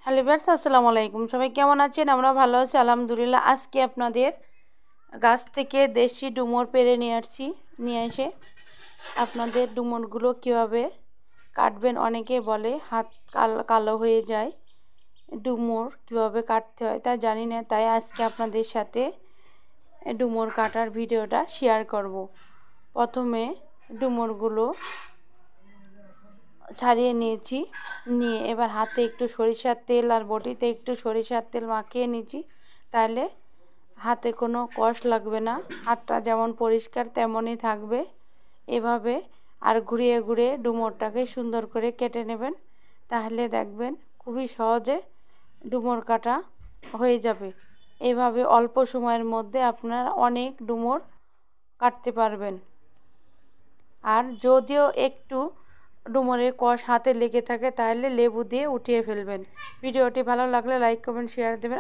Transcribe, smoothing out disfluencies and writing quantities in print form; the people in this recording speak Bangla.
হ্যালো ভিউয়ার্স, আসসালামু আলাইকুম। সবাই কেমন আছেন? আমরা ভালো আছি আলহামদুলিল্লাহ। আজকে আপনাদের গাছ থেকে দেশি ডুমুর পেড়ে নিয়ে এসে আপনাদের ডুমুরগুলো কীভাবে কাটবেন। অনেকে বলে হাত কালো হয়ে যায়, ডুমুর কীভাবে কাটতে হয় তা জানি না, তাই আজকে আপনাদের সাথে ডুমুর কাটার ভিডিওটা শেয়ার করব। প্রথমে ডুমুরগুলো ছাড়িয়ে নিয়েছি, নিয়ে এবার হাতে একটু সরিষার তেল আর বটিতে একটু সরিষার তেল মাখিয়ে নিয়েছি, তাহলে হাতে কোনো কষ লাগবে না, হাতটা যেমন পরিষ্কার তেমনই থাকবে। এভাবে আর ঘুরিয়ে ঘুরিয়ে ডুমুরটাকে সুন্দর করে কেটে নেবেন, তাহলে দেখবেন খুবই সহজে ডুমুর কাটা হয়ে যাবে। এভাবে অল্প সময়ের মধ্যে আপনারা অনেক ডুমুর কাটতে পারবেন। আর যদিও একটু ডুমুরের কষ হাতে লেগে থাকে তাহলে লেবু দিয়ে উঠিয়ে ফেলবেন। ভিডিওটি ভালো লাগলে লাইক কমেন্ট শেয়ার দেবেন।